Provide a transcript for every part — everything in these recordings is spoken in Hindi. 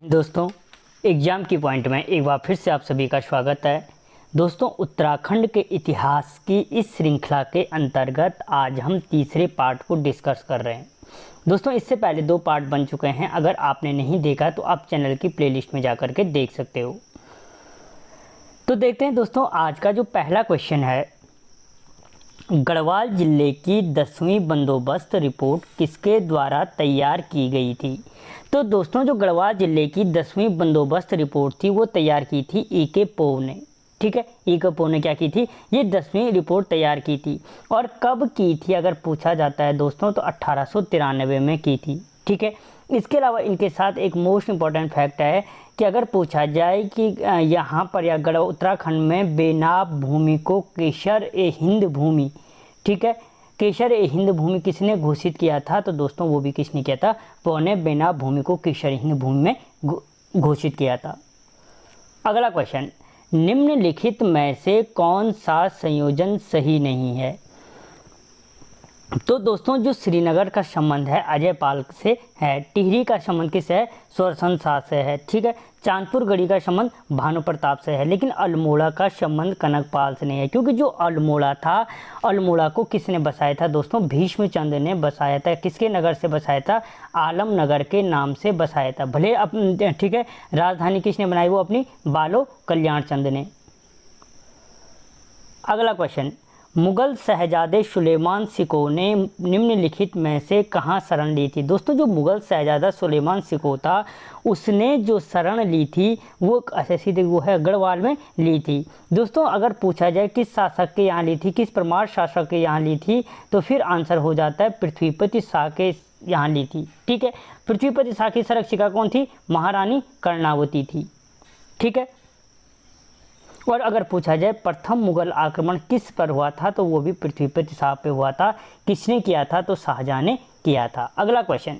दोस्तों, एग्ज़ाम की पॉइंट में एक बार फिर से आप सभी का स्वागत है। दोस्तों, उत्तराखंड के इतिहास की इस श्रृंखला के अंतर्गत आज हम तीसरे पार्ट को डिस्कस कर रहे हैं। दोस्तों, इससे पहले 2 पार्ट बन चुके हैं। अगर आपने नहीं देखा तो आप चैनल की प्लेलिस्ट में जा कर के देख सकते हो। तो देखते हैं दोस्तों, आज का जो पहला क्वेश्चन है, गढ़वाल जिले की 10वीं बंदोबस्त रिपोर्ट किसके द्वारा तैयार की गई थी? तो दोस्तों, जो गढ़वाल जिले की 10वीं बंदोबस्त रिपोर्ट थी वो तैयार की थी E.K. पॉल ने। ठीक है, E.K. पॉल ने क्या की थी? ये 10वीं रिपोर्ट तैयार की थी। और कब की थी अगर पूछा जाता है दोस्तों, तो 1893 में की थी। ठीक है, इसके अलावा इनके साथ एक मोस्ट इम्पॉर्टेंट फैक्ट है कि अगर पूछा जाए कि यहाँ पर या उत्तराखंड में बेनाब भूमि को केसर ए हिंद भूमि, ठीक है, केसर ए हिंद भूमि किसने घोषित किया था? तो दोस्तों, वो भी किसने किया था? पॉल ने बेनाब भूमि को केसर ए हिंद भूमि में घोषित किया था। अगला क्वेश्चन, निम्नलिखित में से कौन सा संयोजन सही नहीं है? तो दोस्तों, जो श्रीनगर का संबंध है अजयपाल से है, टिहरी का संबंध किससे है? स्वरसन शाह से है। ठीक है, चांदपुर गढ़ी का संबंध भानु प्रताप से है, लेकिन अल्मोड़ा का संबंध कनकपाल से नहीं है, क्योंकि जो अल्मोड़ा था, अल्मोड़ा को किसने बसाया था दोस्तों? भीष्मचंद्र ने बसाया था। किसके नगर से बसाया था? आलम नगर के नाम से बसाया था। भले ठीक है, राजधानी किसने बनाई? वो अपनी बालो कल्याण चंद ने। अगला क्वेश्चन, मुगल शहजादे सुलेमान सिको ने निम्नलिखित में से कहाँ शरण ली थी? दोस्तों, जो मुगल शहजादा सुलेमान सिको था, उसने जो शरण ली थी वो सीधे वो है गढ़वाल में ली थी। दोस्तों, अगर पूछा जाए किस शासक के यहाँ ली थी, किस परमार शासक के यहाँ ली थी, तो फिर आंसर हो जाता है पृथ्वीपति शाह के यहाँ ली थी। ठीक है, पृथ्वीपति शाह की संरक्षिका कौन थी? महारानी कर्णावती थी। ठीक है, और अगर पूछा जाए प्रथम मुगल आक्रमण किस पर हुआ था, तो वो भी पृथ्वीपति शाह पे हुआ था। किसने किया था? तो शाहजहां ने किया था। अगला क्वेश्चन,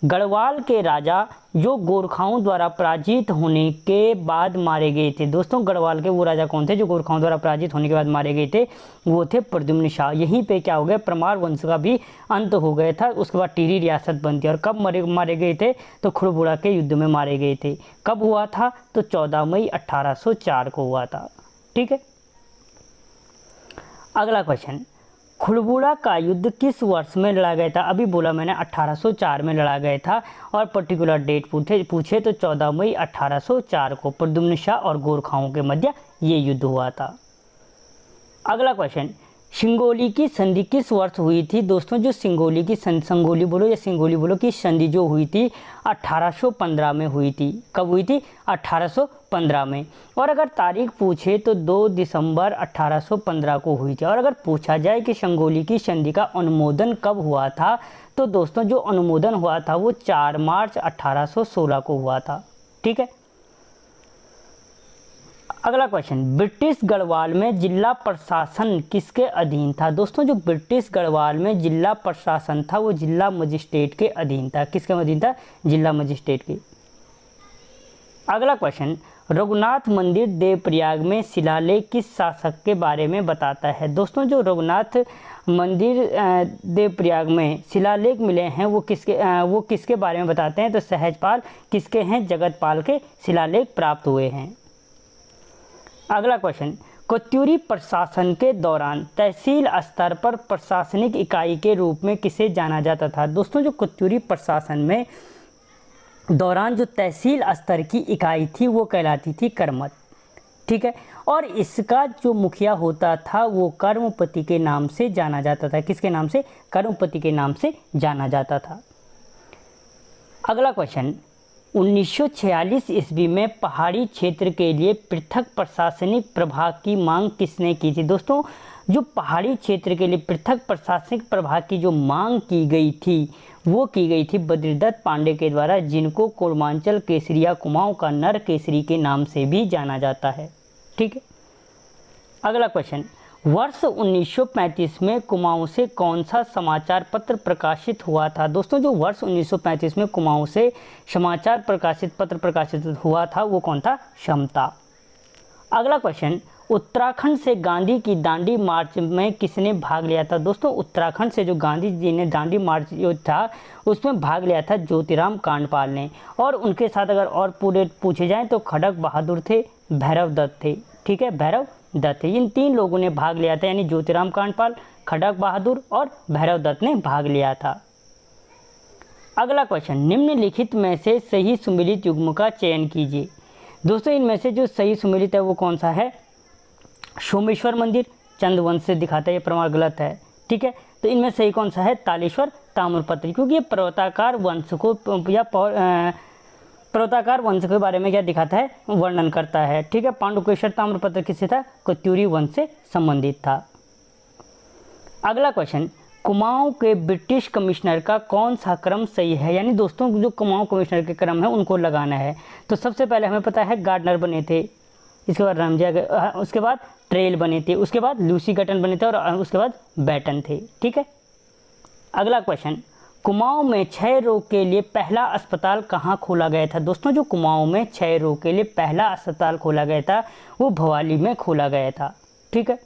गढ़वाल के राजा जो गोरखाओं द्वारा पराजित होने के बाद मारे गए थे। दोस्तों, गढ़वाल के वो राजा कौन थे जो गोरखाओं द्वारा पराजित होने के बाद मारे गए थे? वो थे प्रद्युम्न शाह। यहीं पे क्या हो गया? परमार वंश का भी अंत हो गया था। उसके बाद टिहरी रियासत बनती है। और कब मारे गए थे? तो खुड़बुड़ा के युद्ध में मारे गए थे। कब हुआ था? तो 14 मई 1804 को हुआ था। ठीक है, अगला क्वेश्चन, खुड़बुड़ा का युद्ध किस वर्ष में लड़ा गया था? अभी बोला मैंने 1804 में लड़ा गया था। और पर्टिकुलर डेट पूछे तो 14 मई 1804 को प्रद्युम्न शाह और गोरखाओं के मध्य ये युद्ध हुआ था। अगला क्वेश्चन, सिंगोली की संधि किस वर्ष हुई थी? दोस्तों, जो सिंगोली की संगोली बोलो या सिंगोली बोलो की संधि जो हुई थी 1815 में हुई थी। कब हुई थी? 1815 में। और अगर तारीख पूछे तो 2 दिसंबर 1815 को हुई थी। और अगर पूछा जाए कि सिंगोली की संधि का अनुमोदन कब हुआ था, तो दोस्तों, जो अनुमोदन हुआ था वो 4 मार्च 1816 को हुआ था। ठीक है, अगला क्वेश्चन, ब्रिटिश गढ़वाल में जिला प्रशासन किसके अधीन था? दोस्तों, जो ब्रिटिश गढ़वाल में जिला प्रशासन था वो जिला मजिस्ट्रेट के अधीन था। किसके अधीन था? जिला मजिस्ट्रेट के। अगला क्वेश्चन, रघुनाथ मंदिर देवप्रयाग में शिलालेख किस शासक के बारे में बताता है? दोस्तों, जो रघुनाथ मंदिर देवप्रयाग में शिलालेख मिले हैं वो किसके बारे में बताते हैं? तो सहजपाल किसके हैं? जगतपाल के शिलालेख प्राप्त हुए हैं। अगला क्वेश्चन, कोत्यूरी प्रशासन के दौरान तहसील स्तर पर प्रशासनिक इकाई के रूप में किसे जाना जाता था? दोस्तों, जो कोत्यूरी प्रशासन में दौरान जो तहसील स्तर की इकाई थी वो कहलाती थी करमत। ठीक है, और इसका जो मुखिया होता था वो कर्मपति के नाम से जाना जाता था। किसके नाम से? कर्मपति के नाम से जाना जाता था। अगला क्वेश्चन, 1946 ईस्वी में पहाड़ी क्षेत्र के लिए पृथक प्रशासनिक प्रभाग की मांग किसने की थी? दोस्तों, जो पहाड़ी क्षेत्र के लिए पृथक प्रशासनिक प्रभाग की जो मांग की गई थी वो की गई थी बद्रीदत्त पांडे के द्वारा, जिनको कोरमांचल केसरी या कुमाऊं का नर केसरी के नाम से भी जाना जाता है। ठीक है, अगला क्वेश्चन, वर्ष 1935 में कुमाऊं से कौन सा समाचार पत्र प्रकाशित हुआ था? दोस्तों, जो वर्ष 1935 में कुमाऊं से समाचार पत्र प्रकाशित हुआ था वो कौन था? समता। अगला क्वेश्चन, उत्तराखंड से गांधी की दांडी मार्च में किसने भाग लिया था? दोस्तों उत्तराखंड से जो गांधी जी ने दांडी मार्च जो था उसमें भाग लिया था ज्योतिराम कांडपाल ने। और उनके साथ अगर और पूरे पूछे जाएं तो खड़क बहादुर थे, भैरव दत्त थे। ठीक है, भैरव दत्त थे। इन 3 लोगों ने भाग लिया था, यानी ज्योतिराम कांडपाल, खड़क बहादुर और भैरव दत्त ने भाग लिया था। अगला क्वेश्चन, निम्नलिखित में से सही सुमेलित युग्म का चयन कीजिए। दोस्तों इनमें से जो सही सुमेलित है वो कौन सा है? सोमेश्वर मंदिर चंद्रवंश से दिखाता है, ये प्रमाण गलत है। ठीक है, तो इनमें सही कौन सा है? तालेश्वर ताम्रपत्र, क्योंकि ये पर्वताकार वंश को या पर्वताकार वंश के बारे में क्या दिखाता है? वर्णन करता है। ठीक है, पांडुकेश्वर ताम्रपत्र किससे था? कत्यूरी वंश से संबंधित था। अगला क्वेश्चन, कुमाऊं के ब्रिटिश कमिश्नर का कौन सा क्रम सही है? यानी दोस्तों जो कुमाऊं कमिश्नर के क्रम है उनको लगाना है। तो सबसे पहले हमें पता है गार्डनर बने थे, इसके बाद रमजा, उसके बाद ट्रेल बने थे, उसके बाद लूसी गटन बने थे और उसके बाद बैटन थे। ठीक है, अगला क्वेश्चन, कुमाऊं में क्षय रोग के लिए पहला अस्पताल कहाँ खोला गया था? दोस्तों जो कुमाऊं में क्षय रोग के लिए पहला अस्पताल खोला गया था वो भवाली में खोला गया था। ठीक है,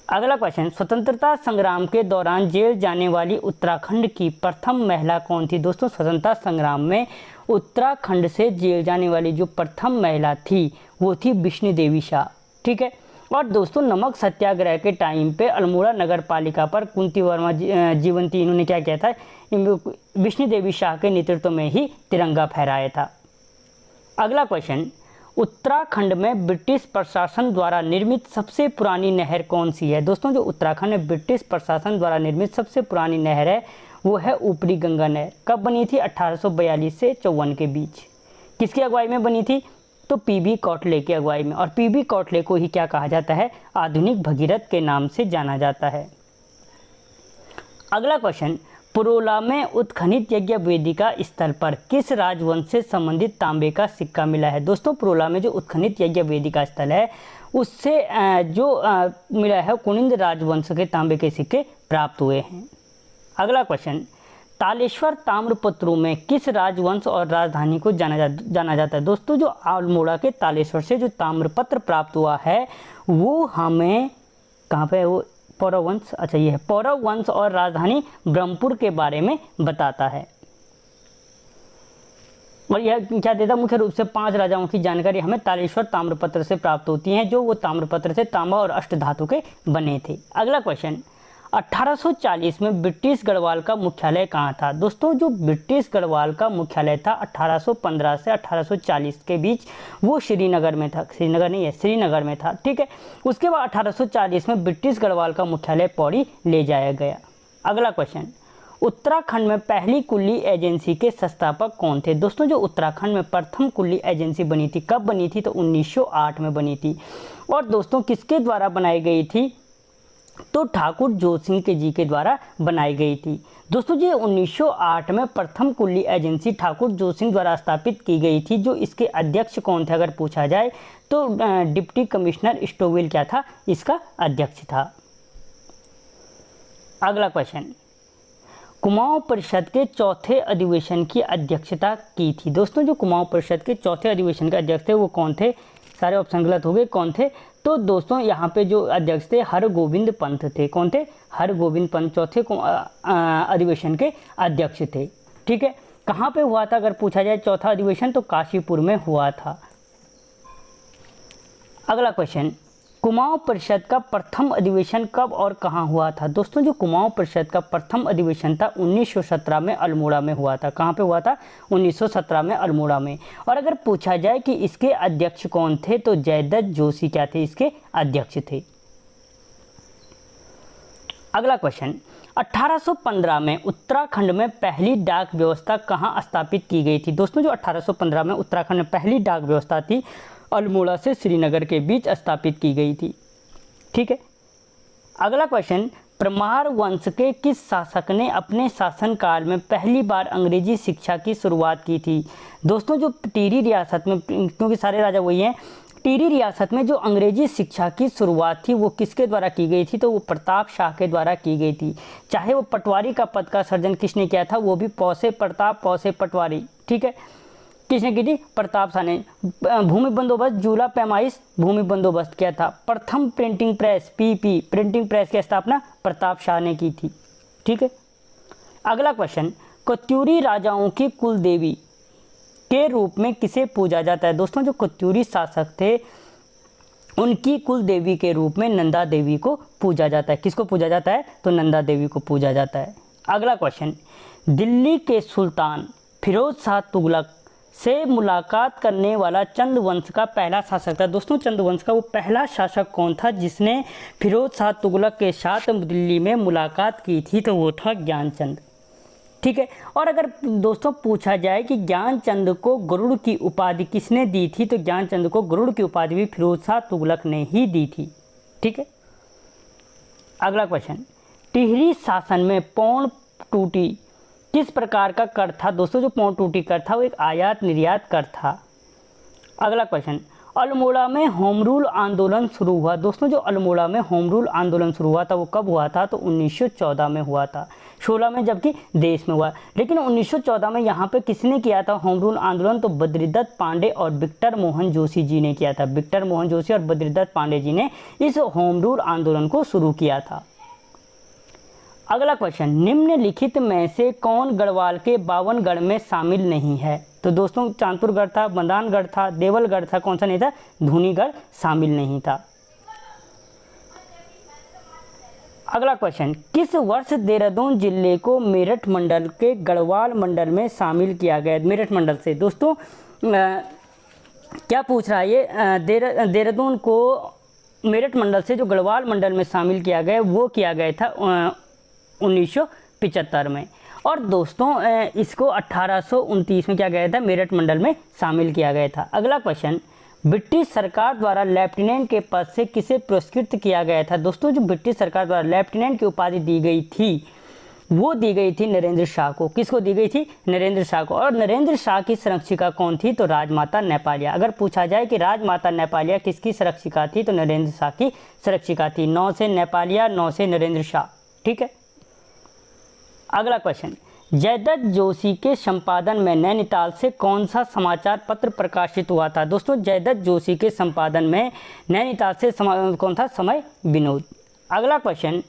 अगला क्वेश्चन, स्वतंत्रता संग्राम के दौरान जेल जाने वाली उत्तराखंड की प्रथम महिला कौन थी? दोस्तों स्वतंत्रता संग्राम में उत्तराखंड से जेल जाने वाली जो प्रथम महिला थी वो थी विष्णु देवी शाह। ठीक है, और दोस्तों नमक सत्याग्रह के टाइम पे अल्मोड़ा नगर पालिका पर कुंती वर्मा जीवंती इन्होंने क्या किया था? विष्णु देवी शाह के नेतृत्व में ही तिरंगा फहराया था। अगला क्वेश्चन, उत्तराखंड में ब्रिटिश प्रशासन द्वारा निर्मित सबसे पुरानी नहर कौन सी है? दोस्तों जो उत्तराखंड में ब्रिटिश प्रशासन द्वारा निर्मित सबसे पुरानी नहर है वो है ऊपरी गंगा नहर। कब बनी थी? 1842 से 54 के बीच। किसकी अगुवाई में बनी थी? तो पीबी कौटले की अगुवाई में। और पीबी कौटले को ही क्या कहा जाता है? आधुनिक भगीरथ के नाम से जाना जाता है। अगला क्वेश्चन, पुरोला में उत्खनित यज्ञ वेदिका स्थल पर किस राजवंश से संबंधित तांबे का सिक्का मिला है? दोस्तों पुरोला में जो उत्खनित यज्ञ वेदिका स्थल है उससे जो मिला है कुनिंद राजवंश के तांबे के सिक्के प्राप्त हुए हैं। अगला क्वेश्चन, तालेश्वर ताम्रपत्रों में किस राजवंश और राजधानी को जाना जाता है? दोस्तों जो अल्मोड़ा के तालेश्वर से जो ताम्रपत्र प्राप्त हुआ है वो हमें कहाँ पे वो पौरव वंश, अच्छा ये है पौरव वंश और राजधानी ब्रह्मपुर के बारे में बताता है। और यह क्या देता है? मुख्य रूप से 5 राजाओं की जानकारी हमें तालेश्वर ताम्रपत्र से प्राप्त होती है, जो वो ताम्रपत्र से तांबा और अष्टधातु के बने थे। अगला क्वेश्चन, 1840 में ब्रिटिश गढ़वाल का मुख्यालय कहाँ था? दोस्तों जो ब्रिटिश गढ़वाल का मुख्यालय था 1815 से 1840 के बीच वो श्रीनगर में था। श्रीनगर नहीं है, श्रीनगर में था। ठीक है, उसके बाद 1840 में ब्रिटिश गढ़वाल का मुख्यालय पौड़ी ले जाया गया। अगला क्वेश्चन, उत्तराखंड में पहली कुल्ली एजेंसी के संस्थापक कौन थे? दोस्तों जो उत्तराखंड में प्रथम कुल्ली एजेंसी बनी थी, कब बनी थी? तो 1908 में बनी थी। और दोस्तों किसके द्वारा बनाई गई थी? तो ठाकुर जोत सिंह के जी के द्वारा बनाई गई थी। दोस्तों जी 1908 में प्रथम कुल्ली एजेंसी ठाकुर जोत सिंह द्वारा स्थापित की गई थी। जो इसके अध्यक्ष कौन थे अगर पूछा जाए तो डिप्टी कमिश्नर स्टोवेल क्या था? इसका अध्यक्ष था। अगला क्वेश्चन, कुमाऊं परिषद के चौथे अधिवेशन की अध्यक्षता की थी? दोस्तों जो कुमाऊं परिषद के चौथे अधिवेशन के अध्यक्ष थे वो कौन थे? सारे ऑप्शन गलत हो गए। कौन थे? तो दोस्तों यहाँ पे जो अध्यक्ष थे हरगोविंद पंत थे। कौन थे? हरगोविंद पंत चौथे अधिवेशन के अध्यक्ष थे। ठीक है, कहाँ पे हुआ था अगर पूछा जाए चौथा अधिवेशन? तो काशीपुर में हुआ था। अगला क्वेश्चन, कुमाऊं परिषद का प्रथम अधिवेशन कब और कहाँ हुआ था? दोस्तों जो कुमाऊं परिषद का प्रथम अधिवेशन था 1917 में अल्मोड़ा में हुआ था। कहाँ पे हुआ था? 1917 में अल्मोड़ा में। और अगर पूछा जाए कि इसके अध्यक्ष कौन थे तो जयदत्त जोशी क्या थे? इसके अध्यक्ष थे। अगला क्वेश्चन, 1815 में उत्तराखंड में पहली डाक व्यवस्था कहाँ स्थापित की गई थी? दोस्तों जो 1815 में उत्तराखंड में पहली डाक व्यवस्था थी अल्मोड़ा से श्रीनगर के बीच स्थापित की गई थी। ठीक है, अगला क्वेश्चन, परमार वंश के किस शासक ने अपने शासनकाल में पहली बार अंग्रेजी शिक्षा की शुरुआत की थी? दोस्तों जो टिहरी रियासत में, क्योंकि सारे राजा वही हैं, टिहरी रियासत में जो अंग्रेजी शिक्षा की शुरुआत थी वो किसके द्वारा की गई थी? तो वो प्रताप शाह के द्वारा की गई थी। चाहे वो पटवारी का पद का सर्जन किसने किया था? वो भी पौ से प्रताप, पौ से पटवारी। ठीक है, किसने की थी? प्रताप शाह ने। भूमि बंदोबस्त, जूला पैमाइश भूमि बंदोबस्त क्या था? प्रथम printing press PP printing press की स्थापना प्रताप शाह ने की थी। ठीक है। अगला क्वेश्चन, कत्यूरी राजाओं की कुल देवी के रूप में किसे पूजा जाता है? दोस्तों जो कत्यूरी शासक थे उनकी कुल देवी के रूप में नंदा देवी को पूजा जाता है। किसको पूजा जाता है? तो नंदा देवी को पूजा जाता है। अगला क्वेश्चन, दिल्ली के सुल्तान फिरोज शाह तुगलक से मुलाकात करने वाला चंद वंश का पहला शासक था। दोस्तों चंद वंश का वो पहला शासक कौन था जिसने फिरोज शाह तुगलक के साथ दिल्ली में मुलाकात की थी? तो वो था ज्ञानचंद। ठीक है। और अगर दोस्तों पूछा जाए कि ज्ञानचंद को गरुड़ की उपाधि किसने दी थी? तो ज्ञानचंद को गरुड़ की उपाधि भी फिरोज शाह तुगलक ने ही दी थी। ठीक है। अगला क्वेश्चन, टिहरी शासन में पौन टूटी किस प्रकार का कर था? दोस्तों जो पौन टूटी कर था वो एक आयात निर्यात कर था। अगला क्वेश्चन, अल्मोड़ा में होम रूल आंदोलन शुरू हुआ। दोस्तों जो अल्मोड़ा में होम रूल आंदोलन शुरू हुआ था वो कब हुआ था? तो 1914 में हुआ था। 16 में जबकि देश में हुआ। लेकिन 1914 में यहाँ पे किसने किया था होम रूल आंदोलन? तो बद्रीदत्त पांडे और विक्टर मोहन जोशी जी ने किया था। विक्टर मोहन जोशी और बद्रीदत्त पांडे जी ने इस होम रूल आंदोलन को शुरू किया था। अगला क्वेश्चन, निम्नलिखित में से कौन गढ़वाल के 52 गढ़ में शामिल नहीं है? तो दोस्तों चांदपुर गढ़ था, बंदानगढ़ था, देवलगढ़ था, कौन सा नहीं था? धूनीगढ़ शामिल नहीं था। अगला क्वेश्चन, किस वर्ष देहरादून जिले को मेरठ मंडल के गढ़वाल मंडल में शामिल किया गया? मेरठ मंडल से दोस्तों क्या पूछ रहा है ये? देहरादून को मेरठ मंडल से जो गढ़वाल मंडल में शामिल किया गया वो किया गया था 1975 में। और दोस्तों इसको 1829 में क्या गया था? मेरठ मंडल में शामिल किया गया था। अगला क्वेश्चन, ब्रिटिश सरकार द्वारा लेफ्टिनेंट के पद से किसे पुरस्कृत किया गया था? दोस्तों जो ब्रिटिश सरकार द्वारा लेफ्टिनेंट की उपाधि दी गई थी वो दी गई थी नरेंद्र शाह को। किसको दी गई थी? नरेंद्र शाह को। और नरेंद्र शाह की संरक्षिका कौन थी? तो राजमाता नेपालिया। अगर पूछा जाए कि राजमाता नेपालिया किसकी संरक्षिका थी? तो नरेंद्र शाह की संरक्षिका थी। 9 से नेपालिया, 9 से नरेंद्र शाह। ठीक है। अगला क्वेश्चन, जयदत्त जोशी के संपादन में नैनीताल से कौन सा समाचार पत्र प्रकाशित हुआ था? दोस्तों जयदत्त जोशी के संपादन में नैनीताल से कौन था? समय विनोद। अगला क्वेश्चन,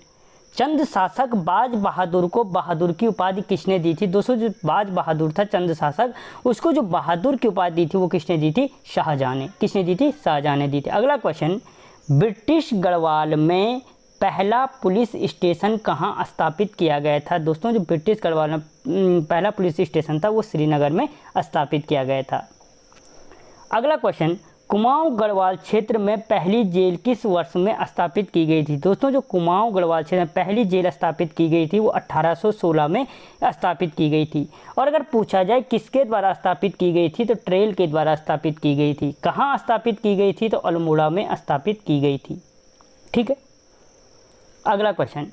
चंद शासक बाज बहादुर को बहादुर की उपाधि किसने दी थी? दोस्तों जो बाज बहादुर था चंद शासक, उसको जो बहादुर की उपाधि दी थी वो किसने दी थी? शाहजहां ने। किसने दी थी? शाहजहां ने दी थी। अगला क्वेश्चन, ब्रिटिश गढ़वाल में पहला पुलिस स्टेशन कहाँ स्थापित किया गया था? दोस्तों जो ब्रिटिश गढ़वाल में पहला पुलिस स्टेशन था वो श्रीनगर में स्थापित किया गया था। अगला क्वेश्चन, कुमाऊं गढ़वाल क्षेत्र में पहली जेल किस वर्ष में स्थापित की गई थी? दोस्तों जो कुमाऊं गढ़वाल क्षेत्र में पहली जेल स्थापित की गई थी वो 1816 में स्थापित की गई थी। और अगर पूछा जाए किसके द्वारा स्थापित की गई थी? तो ट्रेल के द्वारा स्थापित की गई थी। कहाँ स्थापित की गई थी? तो अल्मोड़ा में स्थापित की गई थी। ठीक है। अगला क्वेश्चन,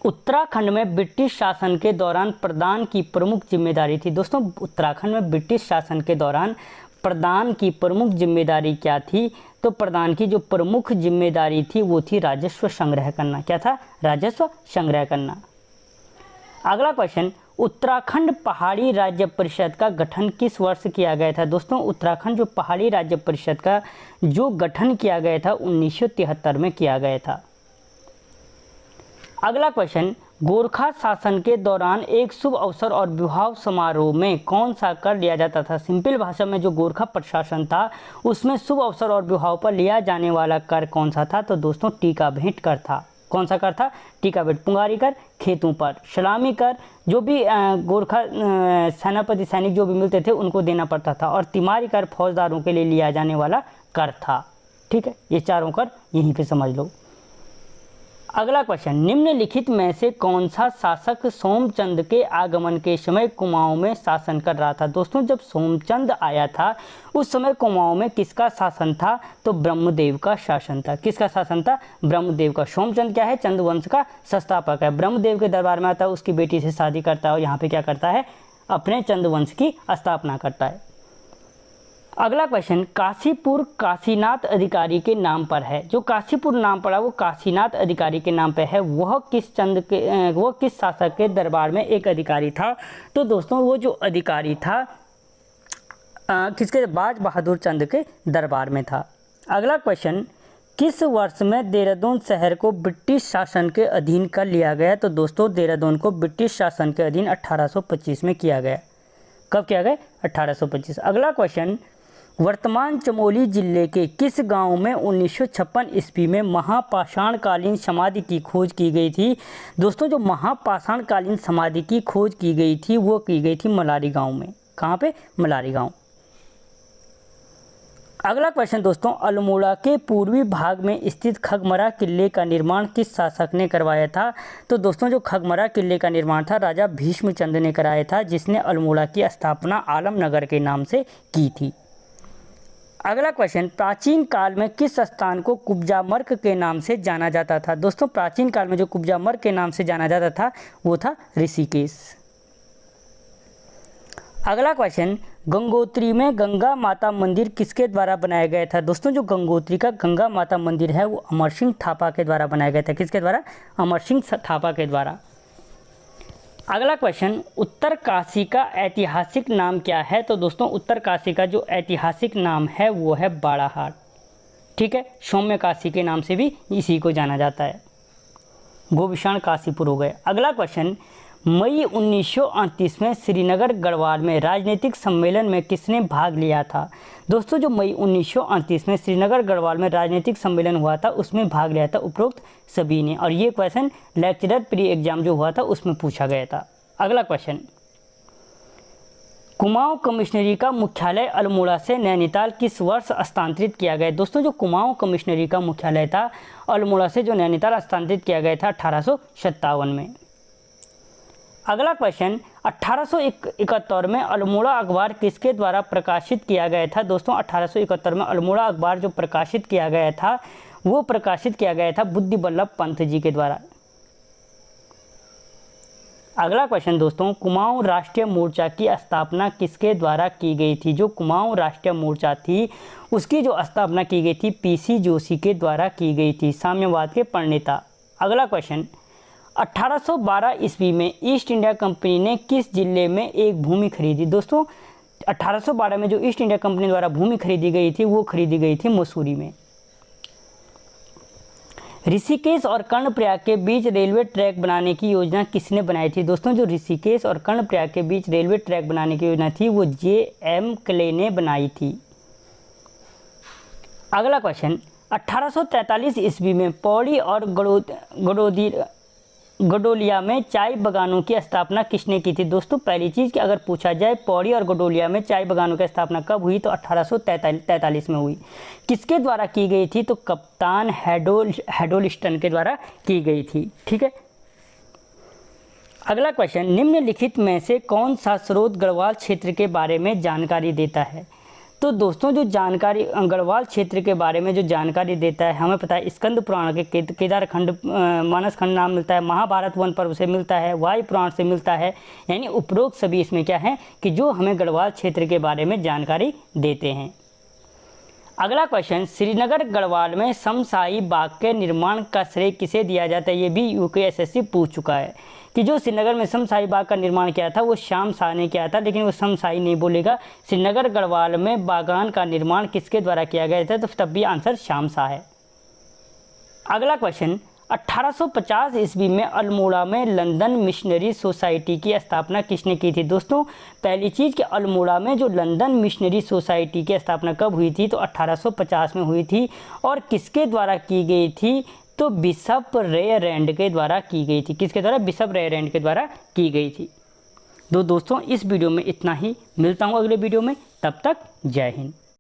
उत्तराखंड में ब्रिटिश शासन के दौरान प्रदान की प्रमुख जिम्मेदारी थी। दोस्तों उत्तराखंड में ब्रिटिश शासन के दौरान प्रदान की प्रमुख जिम्मेदारी क्या थी? तो प्रदान की जो प्रमुख जिम्मेदारी थी वो थी राजस्व संग्रह करना। क्या था? राजस्व संग्रह करना। अगला क्वेश्चन, उत्तराखंड पहाड़ी राज्य परिषद का गठन किस वर्ष किया गया था? दोस्तों उत्तराखंड जो पहाड़ी राज्य परिषद का जो गठन किया गया था 1973 में किया गया था। अगला क्वेश्चन, गोरखा शासन के दौरान एक शुभ अवसर और विवाह समारोह में कौन सा कर लिया जाता था? सिंपल भाषा में जो गोरखा प्रशासन था उसमें शुभ अवसर और विवाह पर लिया जाने वाला कर कौन सा था? तो दोस्तों टीका भेंट कर था। कौन सा कर था? टीका भेंट। पुंगारी कर खेतों पर, सलामी कर जो भी गोरखा सेनापति सैनिक जो भी मिलते थे उनको देना पड़ता था, और तिमारी कर फौजदारों के लिए लिया जाने वाला कर था। ठीक है, ये चारों कर यहीं पे समझ लो। अगला क्वेश्चन, निम्नलिखित में से कौन सा शासक सोमचंद के आगमन के समय कुमाऊं में शासन कर रहा था? दोस्तों जब सोमचंद आया था उस समय कुमाऊं में किसका शासन था? तो ब्रह्मदेव का शासन था। किसका शासन था? ब्रह्मदेव का। सोमचंद क्या है? चंद वंश का संस्थापक है। ब्रह्मदेव के दरबार में आता है, उसकी बेटी से शादी करता है और यहाँ पे क्या करता है? अपने चंद वंश की स्थापना करता है। अगला क्वेश्चन, काशीपुर काशीनाथ अधिकारी के नाम पर है। जो काशीपुर नाम पड़ा वो काशीनाथ अधिकारी के नाम पे है। वह किस शासक के दरबार में एक अधिकारी था? तो दोस्तों वो जो अधिकारी था किसके बाज बहादुर चंद के दरबार में था। अगला क्वेश्चन, किस वर्ष में देहरादून शहर को ब्रिटिश शासन के अधीन कर लिया गया? तो दोस्तों देहरादून को ब्रिटिश शासन के अधीन 1825 में किया गया। कब किया गया? 1825। अगला क्वेश्चन, वर्तमान चमोली जिले के किस गांव में 1956 ईस्वी में महापाषाणकालीन समाधि की खोज की गई थी? दोस्तों जो महापाषाणकालीन समाधि की खोज की गई थी वो की गई थी मलारी गांव में। कहाँ पे? मलारी गांव। अगला क्वेश्चन दोस्तों, अल्मोड़ा के पूर्वी भाग में स्थित खगमरा किले का निर्माण किस शासक ने करवाया था? तो दोस्तों जो खगमरा किले का निर्माण था राजा भीष्मचंद ने कराया था, जिसने अल्मोड़ा की स्थापना आलमनगर के नाम से की थी। अगला क्वेश्चन, प्राचीन काल में किस स्थान को कुब्जा मर्क के नाम से जाना जाता था? दोस्तों प्राचीन काल में जो कुब्जा मर्क के नाम से जाना जाता था वो था ऋषिकेश। अगला क्वेश्चन, गंगोत्री में गंगा माता मंदिर किसके द्वारा बनाया गया था? दोस्तों जो गंगोत्री का गंगा माता मंदिर है वो अमर सिंह थापा के द्वारा बनाया गया था। किसके द्वारा? अमर सिंह थापा के द्वारा। अगला क्वेश्चन, उत्तरकाशी का ऐतिहासिक नाम क्या है? तो दोस्तों उत्तरकाशी का जो ऐतिहासिक नाम है वो है बाड़ाहाट। ठीक है, सौम्य काशी के नाम से भी इसी को जाना जाता है। गोविषाण काशीपुर हो गए। अगला क्वेश्चन, मई 1938 में श्रीनगर गढ़वाल में राजनीतिक सम्मेलन में किसने भाग लिया था? दोस्तों जो मई 1938 में श्रीनगर गढ़वाल में राजनीतिक सम्मेलन हुआ था उसमें भाग लिया था उपरोक्त सभी ने, और ये क्वेश्चन लेक्चरर प्री एग्जाम जो हुआ था उसमें पूछा गया था। अगला क्वेश्चन, कुमाऊं कमिश्नरी का मुख्यालय अल्मोड़ा से नैनीताल किस वर्ष स्थानांतरित किया गया? दोस्तों जो कुमाऊं कमिश्नरी का मुख्यालय था अल्मोड़ा से जो नैनीताल स्थानांतरित किया गया था 1857 में। अगला क्वेश्चन, 1871 में अल्मोड़ा अखबार किसके द्वारा प्रकाशित किया गया था? दोस्तों 1871 में अल्मोड़ा अखबार जो प्रकाशित किया गया था वो प्रकाशित किया गया था बुद्धि बल्लभ पंत जी के द्वारा। अगला क्वेश्चन दोस्तों, कुमाऊं राष्ट्रीय मोर्चा की स्थापना किसके द्वारा की गई थी? जो कुमाऊं राष्ट्रीय मोर्चा थी उसकी जो स्थापना की गई थी पीसी जोशी के द्वारा की गई थी, साम्यवाद के प्रणेता। अगला क्वेश्चन, 1812 ईस्वी में ईस्ट इंडिया कंपनी ने किस जिले में एक भूमि खरीदी? दोस्तों 1812 में जो ईस्ट इंडिया कंपनी द्वारा भूमि खरीदी गई थी वो खरीदी गई थी मसूरी में। ऋषिकेश और कर्णप्रयाग के बीच रेलवे ट्रैक बनाने की योजना किसने बनाई थी? दोस्तों जो ऋषिकेश और कर्णप्रयाग के बीच रेलवे ट्रैक बनाने की योजना थी वो J.M. क्ले ने बनाई थी। अगला क्वेश्चन, 1843 ईस्वी में पौड़ी और गडोलिया में चाय बागानों की स्थापना किसने की थी? दोस्तों पहली चीज़ कि अगर पूछा जाए पौड़ी और गडोलिया में चाय बागानों की स्थापना कब हुई तो 1843 में हुई। किसके द्वारा की गई थी? तो कप्तान हेडोल्स्टन के द्वारा की गई थी। ठीक है। अगला क्वेश्चन, निम्नलिखित में से कौन सा स्रोत गढ़वाल क्षेत्र के बारे में जानकारी देता है? तो दोस्तों जो जानकारी गढ़वाल क्षेत्र के बारे में जो जानकारी देता है हमें पता है स्कंद पुराण के केदारखंड मानस खंड नाम मिलता है, महाभारत वन पर्व से मिलता है, वायु पुराण से मिलता है, यानी उपरोक्त सभी इसमें क्या है कि जो हमें गढ़वाल क्षेत्र के बारे में जानकारी देते हैं। अगला क्वेश्चन, श्रीनगर गढ़वाल में शमशाही बाग के निर्माण का श्रेय किसे दिया जाता है? ये भी यूपीएससी पूछ चुका है कि जो श्रीनगर में शमशाही बाग का निर्माण किया था वो श्याम शाह ने किया था, लेकिन वो शमशाही नहीं बोलेगा। श्रीनगर गढ़वाल में बागान का निर्माण किसके द्वारा किया गया था? तो तब भी आंसर श्याम शाह है। अगला क्वेश्चन, 1850 ईस्वी में अल्मोड़ा में लंदन मिशनरी सोसाइटी की स्थापना किसने की थी? दोस्तों पहली चीज़ कि अल्मोड़ा में जो लंदन मिशनरी सोसाइटी की स्थापना कब हुई थी? तो 1850 में हुई थी। और किसके द्वारा की गई थी? तो बिशप रेयरैंड के द्वारा की गई थी। किसके द्वारा? बिशप रेयरैंड के द्वारा की गई थी। दोस्तों इस वीडियो में इतना ही, मिलता हूँ अगले वीडियो में, तब तक जय हिंद।